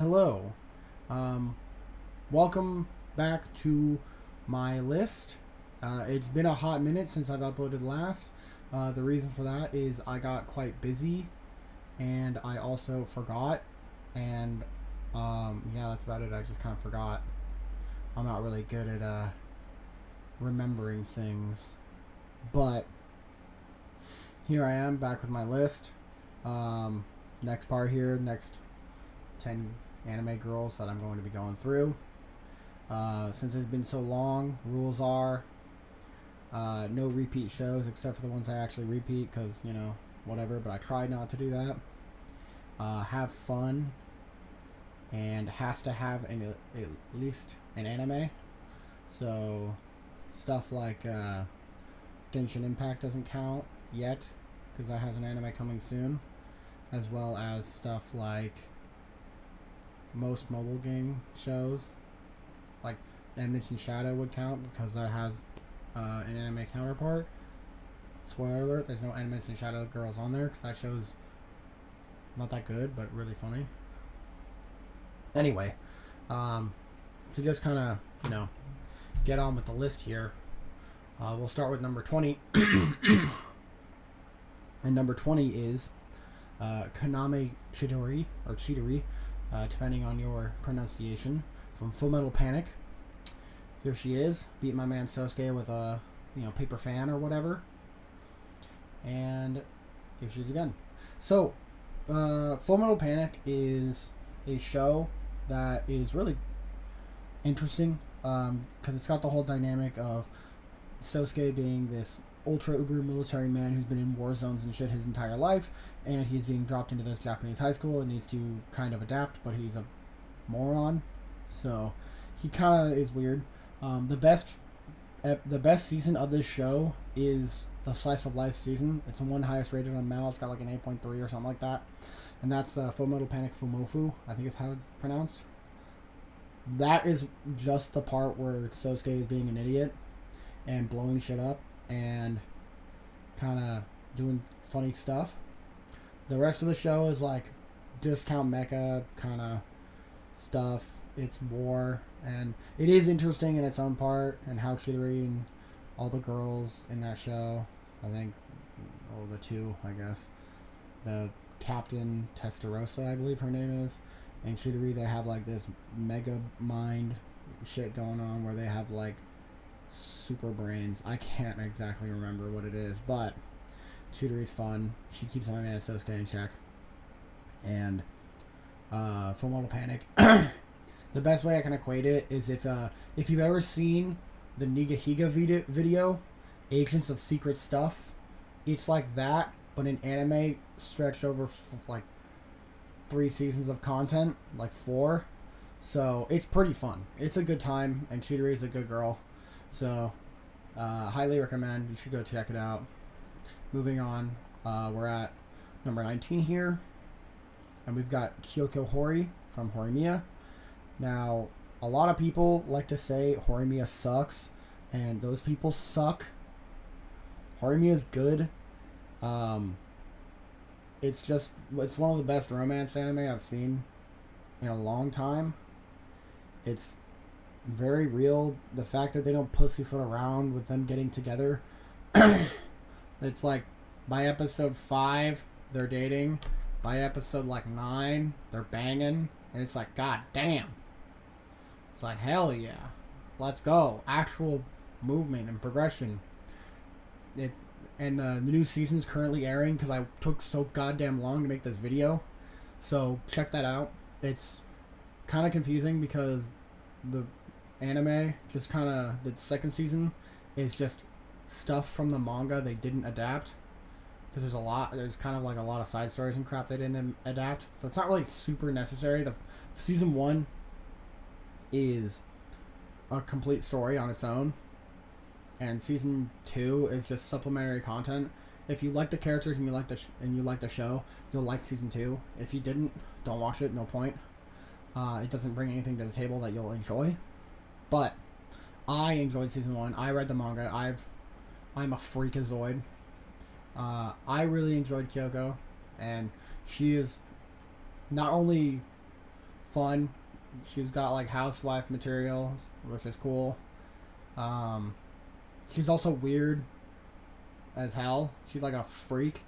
Hello. Um, Welcome back to my list. It's been a hot minute since I've uploaded last. The reason for that is I got quite busy and I also forgot. And yeah, that's about it. I just kind of forgot. I'm not really good at remembering things. But here I am back with my list. Next part here, next 10 anime girls that I'm going to be going through. Since it's been so long, rules are no repeat shows except for the ones I actually repeat because, whatever, but I try not to do that. Have fun and has to have at least an anime. So stuff like Genshin Impact doesn't count yet because that has an anime coming soon, as well as stuff like most mobile game shows like Eminence in Shadow would count because that has an anime counterpart. Spoiler alert, there's no Eminence in Shadow girls on there because that show's not that good but really funny. Anyway, to just kind of get on with the list here, we'll start with number 20. And number 20 is Kaname Chidori, or Chidori, depending on your pronunciation, from Full Metal Panic. Here she is, beat my man Sosuke with a paper fan or whatever. And here she is again. So, Full Metal Panic is a show that is really interesting because it's got the whole dynamic of Sosuke being this ultra uber military man who's been in war zones and shit his entire life, and he's being dropped into this Japanese high school and needs to kind of adapt, but he's a moron, so he kind of is weird. The best season of this show is the slice of life season. It's the one highest rated on Mal. It's got like an 8.3 or something like that, and that's Full Metal Panic Fumofu, I think is how it's pronounced. That is just the part where Sosuke is being an idiot and blowing shit up and kind of doing funny stuff. The rest of the show is like discount mecha kind of stuff. It's war, and it is interesting in its own part, and how Chiri and all the girls in that show, I think, or the two, I guess, the Captain Testarossa, I believe her name is, and Chiri, they have like this mega mind shit going on where they have like super brains. I can't exactly remember what it is, but Chidori's fun. She keeps my man Sosuke in check. And Full Metal Panic, the best way I can equate it is if you've ever seen the Nigahiga video, Agents of Secret Stuff, it's like that, but in anime stretched over like 3 seasons of content, like 4. So it's pretty fun. It's a good time, and Chidori's a good girl. So, highly recommend. You should go check it out. Moving on, we're at number 19 here. And we've got Kyoko Hori from Horimiya. Now, a lot of people like to say Horimiya sucks, and those people suck. Horimiya is good. It's one of the best romance anime I've seen in a long time. It's very real. The fact that they don't pussyfoot around with them getting together. It's like by episode 5 they're dating, by episode like 9 they're banging, and it's like, god damn, it's like, hell yeah, let's go, actual movement and progression. And the new season's currently airing because I took so goddamn long to make this video, so check that out. It's kind of confusing because the anime just kind of, the second season is just stuff from the manga they didn't adapt, because there's kind of like a lot of side stories and crap they didn't adapt, so it's not really super necessary. The season 1 is a complete story on its own, and season 2 is just supplementary content. If you like the characters and you like the show, you'll like season 2. If you didn't, don't watch it, no point. It doesn't bring anything to the table that you'll enjoy. But I enjoyed season 1. I read the manga. I'm a freakazoid. I really enjoyed Kyoko, and she is not only fun. She's got like housewife materials, which is cool. Um, she's also weird as hell. She's like a freak,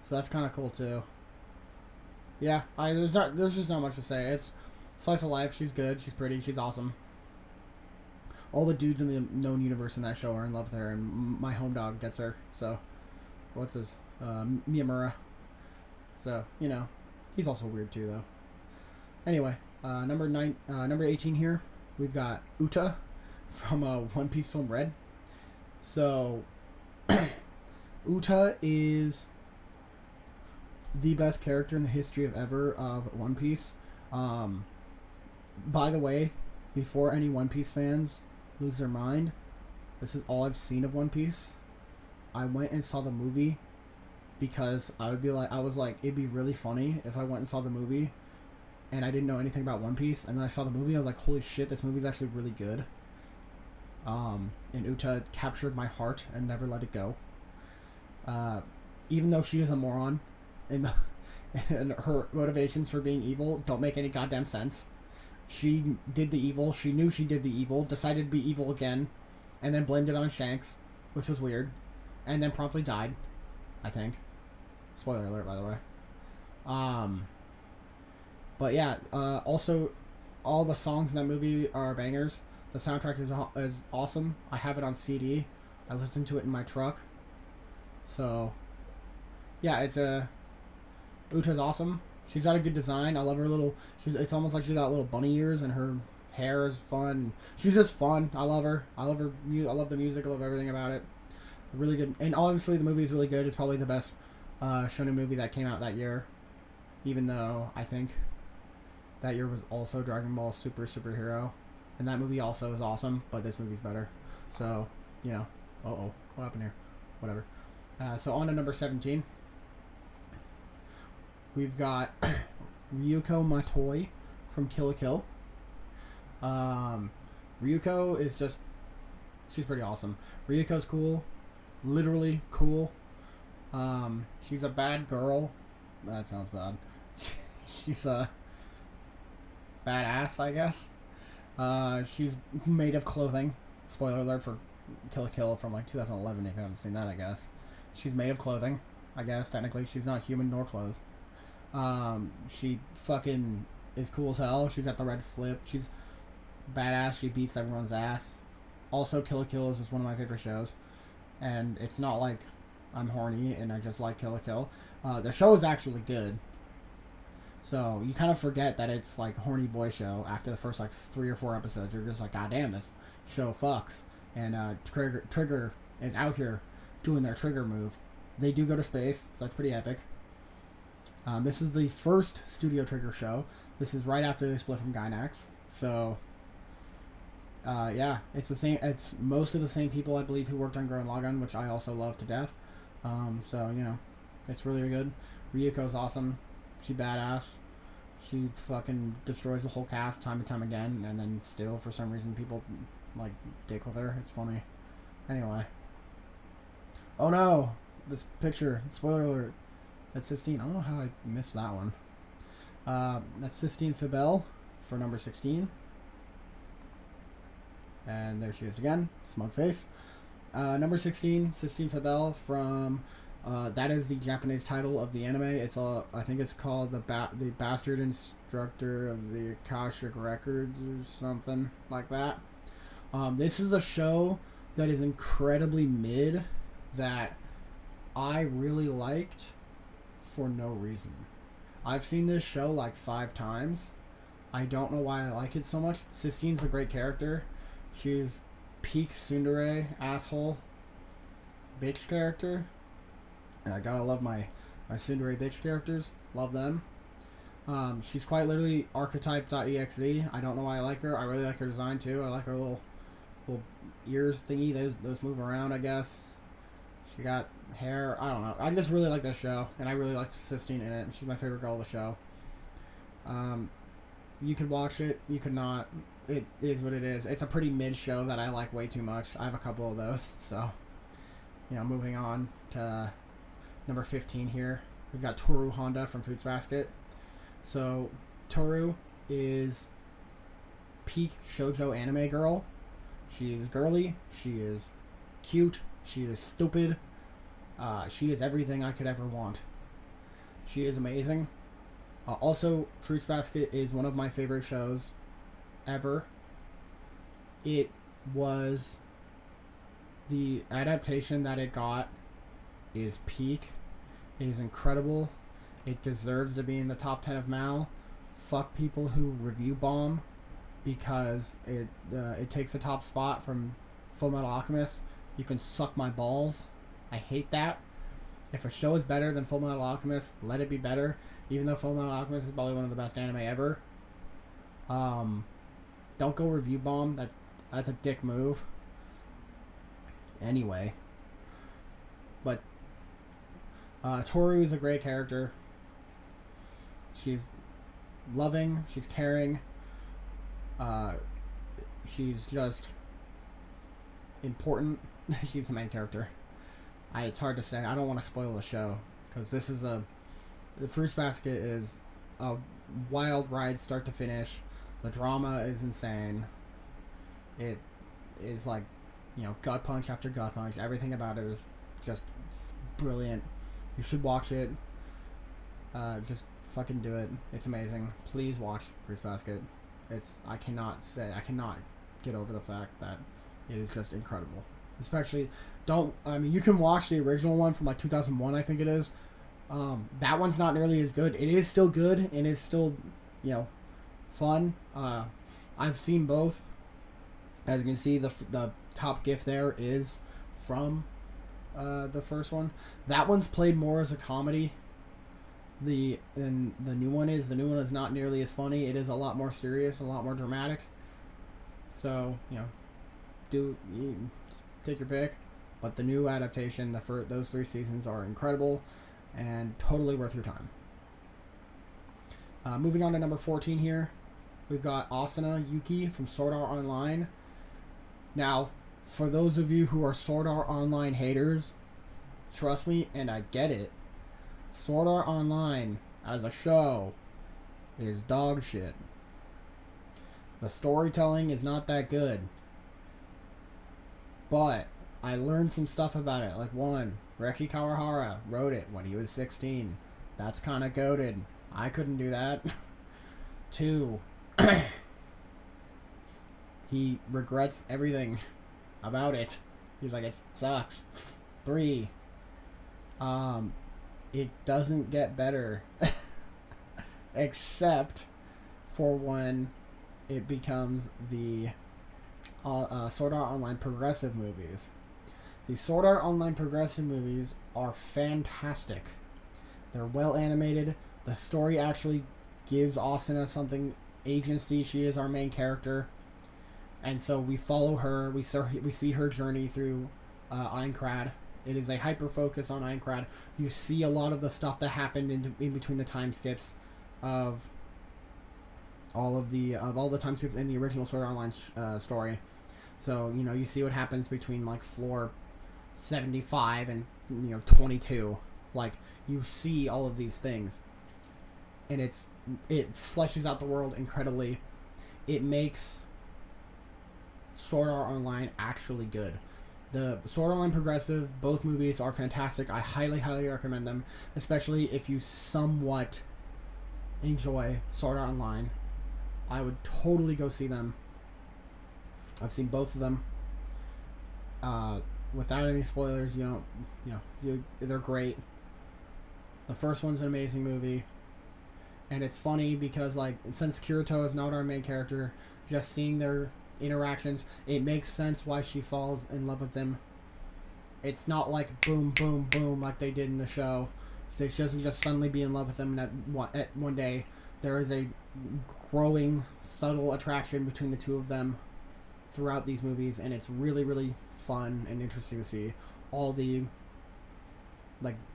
so that's kind of cool too. Yeah, there's just not much to say. It's slice of life. She's good. She's pretty. She's awesome. All the dudes in the known universe in that show are in love with her, and my home dog gets her. So, what's his? Miyamura. So, he's also weird too, though. Anyway, number 18 here, we've got Uta from One Piece film Red. So, Uta is the best character in the history of One Piece. By the way, before any One Piece fans lose their mind, this is all I've seen of One Piece. I went and saw the movie because it'd be really funny if I went and saw the movie and I didn't know anything about One Piece, and then I saw the movie. I was like, holy shit, this movie's actually really good. And Uta captured my heart and never let it go. Even though she is a moron, and her motivations for being evil don't make any goddamn sense. She did the evil. She knew she did the evil, decided to be evil again, and then blamed it on Shanks, which was weird, and then promptly died, I think. Spoiler alert, by the way. But yeah, also, all the songs in that movie are bangers. The soundtrack is awesome. I have it on CD. I listen to it in my truck. So, yeah, Uta's awesome. She's got a good design. I love her little... It's almost like she got little bunny ears, and her hair is fun. She's just fun. I love her. I love her. I love the music. I love everything about it. Really good. And honestly, the movie is really good. It's probably the best shonen movie that came out that year. Even though I think that year was also Dragon Ball Superhero. And that movie also is awesome, but this movie's better. So, Uh-oh. What happened here? Whatever. So on to number 17. We've got Ryuko Matoi from Kill la Kill. Ryuko is just... She's pretty awesome. Ryuko's cool. Literally cool. She's a bad girl. That sounds bad. She's a badass, I guess. She's made of clothing. Spoiler alert for Kill la Kill from like 2011 if you haven't seen that, I guess. She's made of clothing, I guess, technically. She's not human nor clothes. She fucking is cool as hell. She's got the red flip. She's badass. She beats everyone's ass. Also, Kill la Kill is just one of my favorite shows. And it's not like I'm horny and I just like Kill la Kill. The show is actually good. So, you kind of forget that it's like a horny boy show after the first like 3 or 4 episodes. You're just like, god damn, this show fucks. And Trigger is out here doing their Trigger move. They do go to space, so that's pretty epic. This is the first Studio Trigger show. This is right after they split from Gainax. So, yeah, it's the same. It's most of the same people, I believe, who worked on Gurren Lagann, which I also love to death. So, it's really good. Ryuko's awesome. She badass. She fucking destroys the whole cast time and time again, and then still, for some reason, people, like, dick with her. It's funny. Anyway. Oh no! This picture, spoiler alert, that's Sistine. I don't know how I missed that one. That's Sistine Fibel for number 16. And there she is again, smug face. Number 16, Sistine Fibel from... that is the Japanese title of the anime. It's I think it's called the Bastard Instructor of the Akashic Records or something like that. This is a show that is incredibly mid that I really liked for no reason. I've seen this show like 5 times. I don't know why I like it so much. Sistine's a great character. She's peak tsundere asshole bitch character. And I gotta love my tsundere bitch characters. Love them. She's quite literally archetype.exe. I don't know why I like her. I really like her design too. I like her little ears thingy. Those move around, I guess. She got hair. I don't know. I just really like this show. And I really like Sistine in it. She's my favorite girl of the show. You could watch it. You could not. It is what it is. It's a pretty mid show that I like way too much. I have a couple of those. So, moving on to number 15 here. We've got Tori Honda from Fruits Basket. So, Toru is peak shoujo anime girl. She is girly. She is cute. She is stupid. She is everything I could ever want. She is amazing. Also, Fruits Basket is one of my favorite shows ever. It was the adaptation that it got is peak. It is incredible. It deserves to be in the top 10 of Mal. Fuck people who review bomb because it takes the top spot from Fullmetal Alchemist. You can suck my balls. I hate that. If a show is better than Fullmetal Alchemist, let it be better. Even though Fullmetal Alchemist is probably one of the best anime ever. Don't go review bomb. That's a dick move. Anyway. But Tori is a great character. She's loving. She's caring. She's just important. She's the main character. It's hard to say. I don't want to spoil the show because the Fruits Basket is a wild ride start to finish. The drama is insane. It is like, gut punch after gut punch. Everything about it is just brilliant. You should watch it. Just fucking do it. It's amazing. Please watch Fruits Basket. I cannot get over the fact that it is just incredible. Especially, you can watch the original one from like 2001, I think it is. That one's not nearly as good. It is still good, and it's still, fun. I've seen both. As you can see, the top GIF there is from the first one. That one's played more as a comedy. The new one is not nearly as funny. It is a lot more serious, a lot more dramatic. So, take your pick. But the new adaptation, those 3 seasons are incredible and totally worth your time. Moving on to number 14 here, we've got Asana Yuki from Sword Art Online. Now, for those of you who are Sword Art Online haters, trust me, and I get it, Sword Art Online as a show is dog shit. The storytelling is not that good. But I learned some stuff about it. Like, 1, Reki Kawahara wrote it when he was 16. That's kind of goated. I couldn't do that. 2, he regrets everything about it. He's like, it sucks. 3, it doesn't get better. Except for when it becomes the Sword Art Online progressive movies. The Sword Art Online progressive movies are fantastic. They're well animated. The story actually gives Asuna something agency. She is our main character, and so we follow her. We see her journey through Aincrad. It is a hyper focus on Aincrad. You see a lot of the stuff that happened in between the time skips of all the time skips in the original Sword Art Online story. So, you see what happens between like floor 75 and 22. Like, you see all of these things, and it fleshes out the world incredibly. It makes Sword Art Online actually good. The Sword Art Online progressive, both movies are fantastic. I highly, highly recommend them, especially if you somewhat enjoy Sword Art Online. I would totally go see them. I've seen both of them. Without any spoilers, they're great. The first one's an amazing movie, and it's funny because, like, since Kirito is not our main character, just seeing their interactions, it makes sense why she falls in love with him. It's not like boom, boom, boom like they did in the show. She doesn't just suddenly be in love with him at one day. There is a growing, subtle attraction between the two of them throughout these movies, and it's really, really fun and interesting to see all the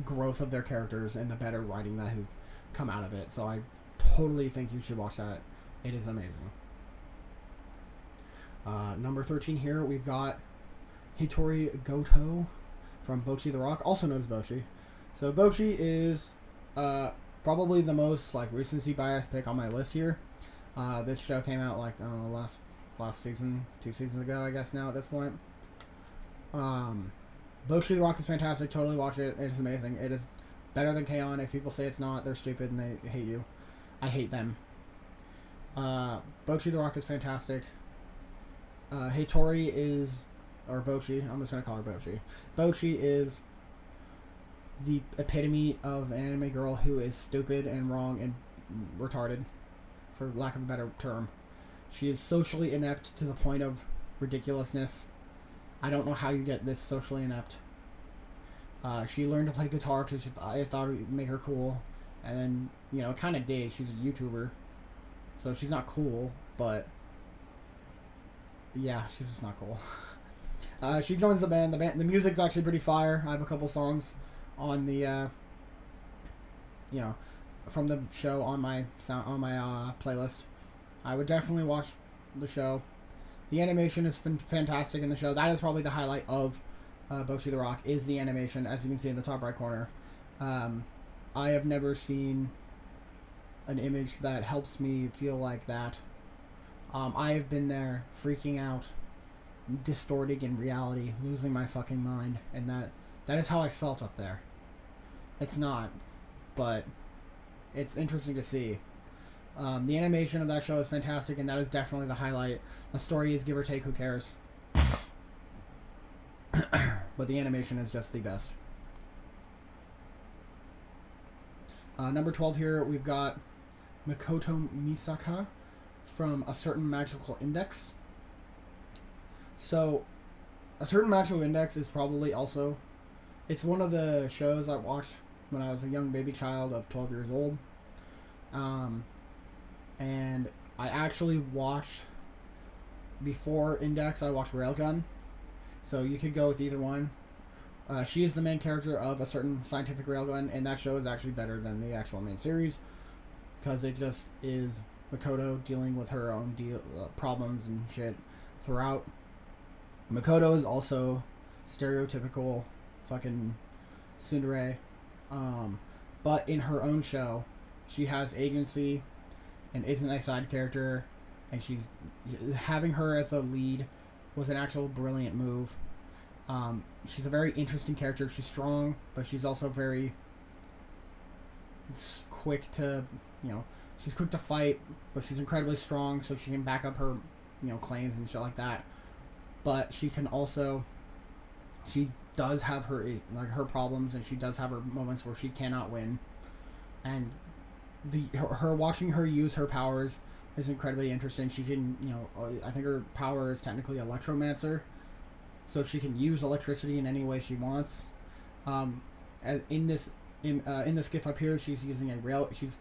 growth of their characters and the better writing that has come out of it. So I totally think you should watch that. It is amazing. Number 13 here, we've got Hitori Goto from Bocchi the Rock, also known as Bocchi. So Bocchi is probably the most recency bias pick on my list here. This show came out like, I don't know, last season, 2 seasons ago, I guess now at this point. Boshi the Rock is fantastic. Totally watch it. It is amazing. It is better than K-On! If people say it's not, they're stupid and they hate you. I hate them. Boshi the Rock is fantastic. Hey Tori is, or Boshi, I'm just gonna call her Boshi. Boshi is the epitome of an anime girl who is stupid and wrong and retarded, for lack of a better term. She is socially inept to the point of ridiculousness. I don't know how you get this socially inept. She learned to play guitar because I thought it would make her cool. And then, you know, kind of did. She's a YouTuber. So she's not cool, but yeah, she's just not cool. She joins the band. The music's actually pretty fire. I have a couple songs on the, you know, from the show on my playlist. I would definitely watch the show. The animation is fantastic in the show. That is probably the highlight of Boshi the Rock, is the animation, as you can see in the top right corner. I have never seen an image that helps me feel like that. I have been there, freaking out, distorting in reality, losing my fucking mind, and that is how I felt up there. It's not, but it's interesting to see. The animation of that show is fantastic, and that is definitely the highlight. The story is give or take, who cares? But the animation is just the best. Number 12 here, we've got Makoto Misaka from A Certain Magical Index. So, A Certain Magical Index is probably also... It's one of the shows I watched when I was a young baby child of 12 years old. And I actually watched... Before Index, I watched Railgun. So you could go with either one. She is the main character of A Certain Scientific Railgun, and that show is actually better than the actual main series, because it just is Makoto dealing with her own problems and shit throughout. Makoto is also stereotypical fucking tsundere, but in her own show, she has agency and isn't a side character, and she's having her as a lead was an actual brilliant move. She's a very interesting character. She's strong, but she's also very quick to, she's quick to fight, but she's incredibly strong, so she can back up her, claims and shit like that. But she can also, she does have her problems, and she does have her moments where she cannot win. And her watching her use her powers is incredibly interesting. She can, I think her power is technically Electromancer, so she can use electricity in any way she wants. In this GIF up here, she's using she's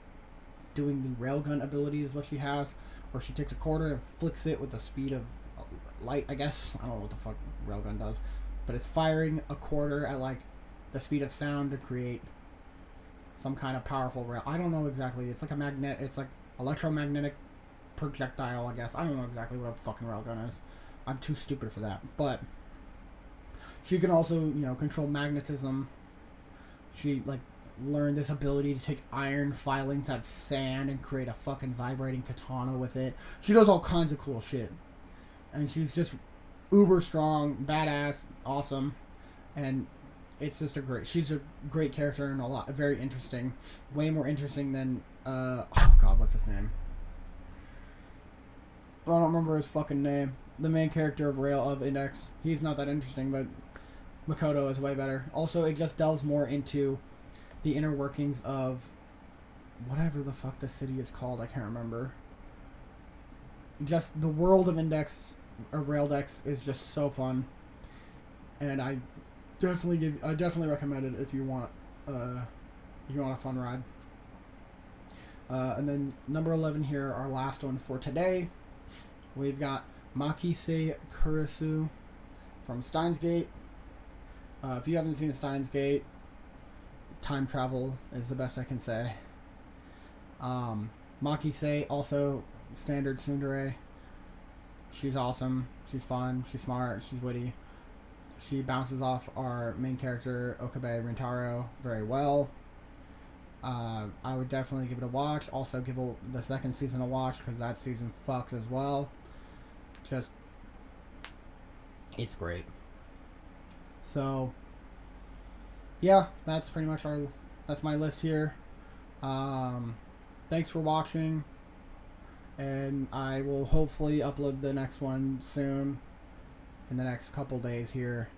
doing the railgun ability is what she has, where she takes a quarter and flicks it with the speed of light, I guess. I don't know what the fuck railgun does, but it's firing a quarter at like the speed of sound to create some kind of powerful rail. I don't know exactly. It's like it's like electromagnetic projectile, I guess. I don't know exactly what a fucking railgun is. I'm too stupid for that. But she can also, control magnetism. She, learned this ability to take iron filings out of sand and create a fucking vibrating katana with it. She does all kinds of cool shit. And she's just uber strong, badass, awesome. And it's just she's a great character and very interesting. Way more interesting than, oh god, what's his name? I don't remember his fucking name. The main character of Index. He's not that interesting, but Makoto is way better. Also, it just delves more into the inner workings of whatever the fuck the city is called. I can't remember. Just the world of Index, of Raildex, is just so fun, and I definitely recommend it if you want a fun ride. And then number 11 here, our last one for today. We've got Makise Kurisu from Steins Gate. If you haven't seen Steins Gate, time travel is the best I can say. Makise, also standard tsundere. She's awesome. She's fun. She's smart. She's witty. She bounces off our main character, Okabe Rintaro, very well. I would definitely give it a watch. Also, give the second season a watch because that season fucks as well. Just, it's great. So, yeah, that's pretty much that's my list here. Thanks for watching, and I will hopefully upload the next one soon, in the next couple days here.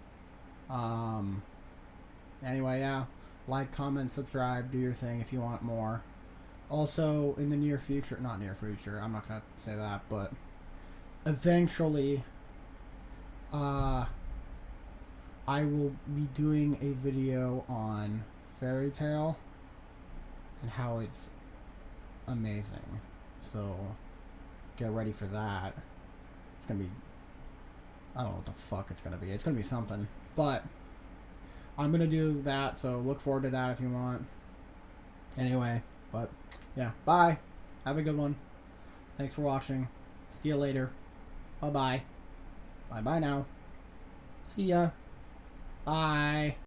Anyway, yeah, like, comment, subscribe, do your thing if you want more. Also, in the near future, not near future, I'm not gonna say that, but eventually, I will be doing a video on Fairy Tail and how it's amazing. So, get ready for that. It's gonna be, I don't know what the fuck it's gonna be. It's gonna be something. But, I'm gonna do that, so look forward to that if you want. Anyway, but, yeah, bye. Have a good one. Thanks for watching. See you later. Bye-bye. Bye-bye now. See ya. Bye.